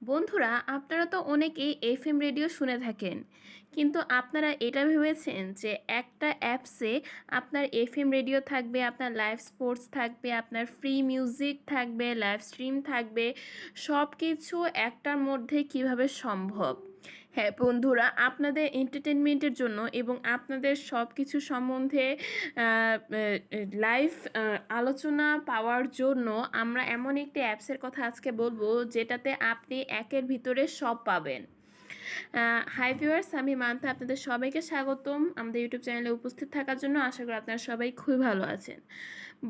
বন্ধুরা, আপনারা তো অনেকেই এফএম রেডিও শুনে থাকেন, কিন্তু আপনারা এটা ভেবেছেন যে একটা অ্যাপসে আপনার এফএম রেডিও থাকবে, আপনার লাইভ স্পোর্টস থাকবে, আপনার ফ্রি মিউজিক থাকবে, লাইভ স্ট্রিম থাকবে, সব কিছু একটার মধ্যে কিভাবে সম্ভব? হ্যাঁ বন্ধুরা, আপনাদের এন্টারটেনমেন্টের জন্য এবং আপনাদের সব কিছু সম্বন্ধে লাইভ আলোচনা পাওয়ার জন্য আমরা এমন একটি অ্যাপসের কথা আজকে বলবো যেটাতে আপনি একের ভিতরে সব পাবেন। হাই ভিউয়ার্স, আমি মান্থা, আপনাদের সবাইকে স্বাগতম আমাদের ইউটিউব চ্যানেলে উপস্থিত থাকার জন্য। আশা করি আপনারা সবাই খুবই ভালো আছেন।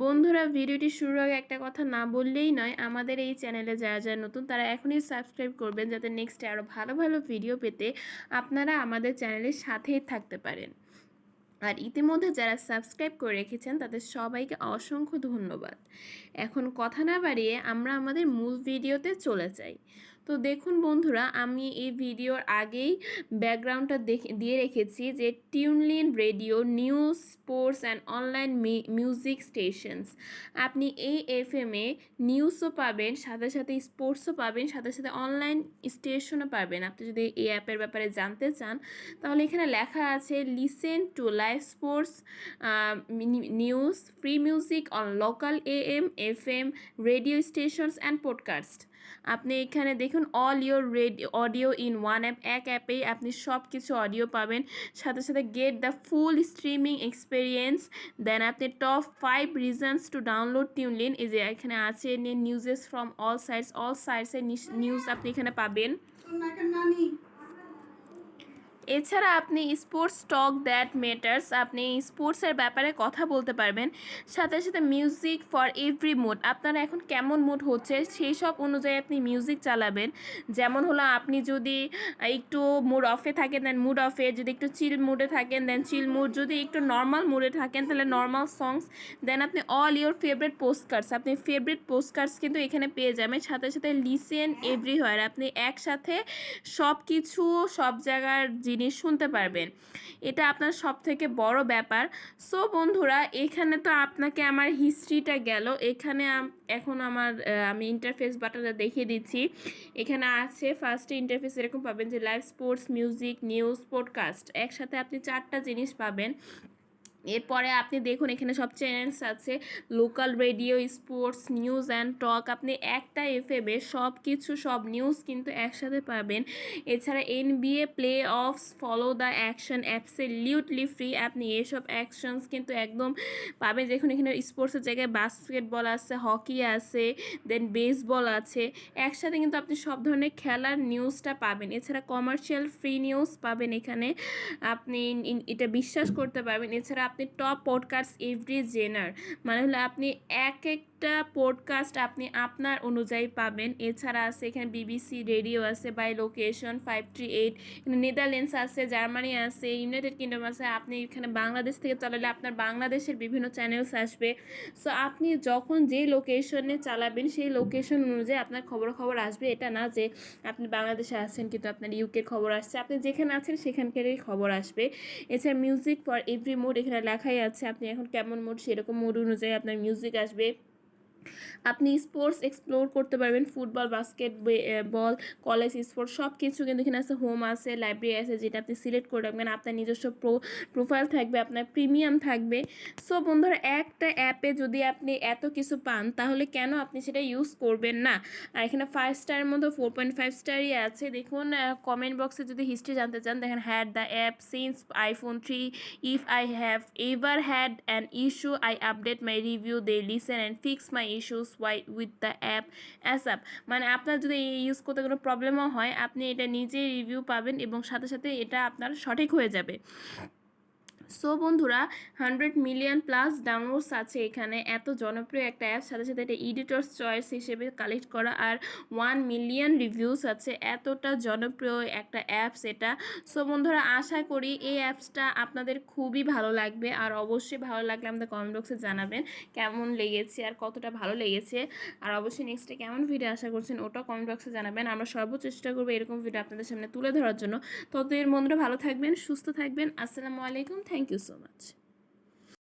বন্ধুরা, ভিডিওটি শুরুর আগে একটা কথা না বললেই নয়, আমাদের এই চ্যানেলে যারা যারা নতুন তারা এখনই সাবস্ক্রাইব করবেন, যাতে নেক্সটে আরও ভালো ভালো ভিডিও পেতে আপনারা আমাদের চ্যানেলের সাথেই থাকতে পারেন। আর ইতিমধ্যে যারা সাবস্ক্রাইব করে রেখেছেন তাদের সবাইকে অসংখ্য ধন্যবাদ। এখন কথা না বাড়িয়ে আমরা আমাদের মূল ভিডিওতে চলে যাই। তো দেখুন বন্ধুরা, আমি এই ভিডিওর আগেই ব্যাকগ্রাউন্ডটা দিয়ে রেখেছি যে TuneIn radio, news, sports and online music stations. আপনি এই এফএমে নিউজও পাবেন, সাথে সাথে স্পোর্টসও পাবেন, সাথে সাথে অনলাইন স্টেশনও পাবেন। আপনি যদি এই অ্যাপের ব্যাপারে জানতে চান তাহলে এখানে লেখা আছে listen to live sports, news, free music on local AM FM radio stations and podcast. আপনি এখানে দেখুন all your radio audio in one app. এক অ্যাপেই আপনি সব কিছু অডিও পাবেন, সাথে সাথে get the full streaming experience. Then আপনি top 5 reasons to download TuneIn, এই যে এখানে আছে নিউজেস ফ্রম অল সাইডসের নিউজ আপনি এখানে পাবেন। এছাড়া আপনি স্পোর্টস টক দ্যাট ম্যাটার্স, আপনি স্পোর্টসের ব্যাপারে কথা বলতে পারবেন, সাথে সাথে মিউজিক ফর এভরি মুড। আপনারা এখন কেমন মুড হচ্ছে সেই সব অনুযায়ী আপনি মিউজিক চালাবেন। যেমন হলো, আপনি যদি একটু মুড অফে থাকেন দেন মুড অফে, যদি একটু চিল মুডে থাকেন দেন চিল মুড, যদি একটু নর্মাল মুডে থাকেন তাহলে নর্মাল সংস। দেন আপনি অল ইয়োর ফেভারিট পোস্টকার্ডস, আপনি ফেভারিট পোস্টকার্ডস কিন্তু এখানে পেয়ে যাবেন। সাথে সাথে লিসেন এভরিহোয়ার, আপনি একসাথে সব কিছু সব জায়গার জিনিস শুনতে পারবেন। এটা আপনার সব থেকে বড় ব্যাপার। সো বন্ধুরা, এখানে তো আপনাকে আমার হিস্ট্রিটা গেল। এখানে এখন আমি ইন্টারফেস বাটনটা দেখিয়ে দিচ্ছি। এখানে আছে ফার্স্টে ইন্টারফেস এরকম পাবেন যে live sports, music, news, podcast, একসাথে আপনি 4টা জিনিস পাবেন। এরপরে আপনি দেখুন এখানে সব চ্যানেলস আছে, local radio, sports, news and talk. আপনি একটা এফএমে সব কিছু সব নিউজ কিন্তু একসাথে পাবেন। এছাড়া NBA play offs, follow the action, absolutely free. আপনি এসব অ্যাকশনস কিন্তু একদম পাবেন। দেখুন এখানে স্পোর্টসের জায়গায় বাস্কেটবল আছে, হকি আছে, দেন বেসবল আছে। একসাথে কিন্তু আপনি সব ধরনের খেলার নিউজটা পাবেন। এছাড়া কমার্শিয়াল ফ্রি নিউজ পাবেন এখানে, আপনি এটা বিশ্বাস করতে পারবেন। এছাড়া আপনি টপ পডকাস্ট এভরি জেনার, মানে হলো আপনি এক একটা পডকাস্ট আপনি আপনার অনুযায়ী পাবেন। এছাড়া আছে এখানে বিবিসি রেডিও আছে, বাই লোকেশন 538, এখানে নেদারল্যান্ডস আছে, জার্মানি আছে, ইউনাইটেড কিংডম আছে। আপনি এখানে বাংলাদেশ থেকে চালালে আপনার বাংলাদেশের বিভিন্ন চ্যানেলস আসবে। সো আপনি যখন যেই লোকেশনে চালাবেন সেই লোকেশন অনুযায়ী আপনার খবর আসবে। এটা না যে আপনি বাংলাদেশে আছেন কিন্তু আপনার ইউকের খবর আসছে, আপনি যেখানে আছেন সেখানকারই খবর আসবে। এছাড়া মিউজিক ফর এভরি মুড, এখানে লেখাই আছে আপনি এখন কেমন মুড সেরকম মুড অনুযায়ী আপনার মিউজিক আসবে। আপনি স্পোর্টস এক্সপ্লোর করতে পারবেন, ফুটবল, বাস্কেট বল, কলেজ স্পোর্টস সব কিছু কিন্তু এখানে আছে। হোম আছে, লাইব্রেরি আছে, যেটা আপনি সিলেক্ট করে রাখবেন। আপনার নিজস্ব প্রোফাইল থাকবে, আপনার প্রিমিয়াম থাকবে। সো বন্ধুরা, একটা অ্যাপে যদি আপনি এত কিছু পান তাহলে কেন আপনি সেটা ইউজ করবেন না? আর এখানে 5 স্টারের মধ্যে 4.5 স্টারই আছে। দেখুন কমেন্ট বক্সে যদি হিস্ট্রি জানতে চান, দেখেন had the app since iPhone 3, if I have ever had an issue I update my review, they listen and fix my issues with the app ASAP। মানে আপনার যদি ইউজ করতে কোনো প্রবলেমও হয় আপনি এটা নিজেই রিভিউ পাবেন এবং সাথে সাথে এটা আপনার সঠিক হয়ে যাবে। সো বন্ধুরা, 100 মিলিয়ন প্লাস ডাউনলোডস আছে এখানে। এত জনপ্রিয় একটা অ্যাপ, সাথে সাথে এটা এডিটরস চয়েস হিসেবে কালেক্ট করা, আর 1 মিলিয়ন রিভিউস আছে। এতটা জনপ্রিয় একটা অ্যাপস এটা। সো বন্ধুরা, আশা করি এই অ্যাপসটা আপনাদের খুবই ভালো লাগবে। আর অবশ্যই ভালো লাগলে আমাদের কমেন্ট বক্সে জানাবেন কেমন লেগেছে আর কতটা ভালো লেগেছে। আর অবশ্যই নেক্সটে কেমন ভিডিও আশা করছেন ওটাও কমেন্ট বক্সে জানাবেন। আমরা সর্বোচ্চ চেষ্টা করবো এরকম ভিডিও আপনাদের সামনে তুলে ধরার জন্য। ততদিন বন্ধুরা ভালো থাকবেন, সুস্থ থাকবেন। আসসালামু আলাইকুম। Thank you so much.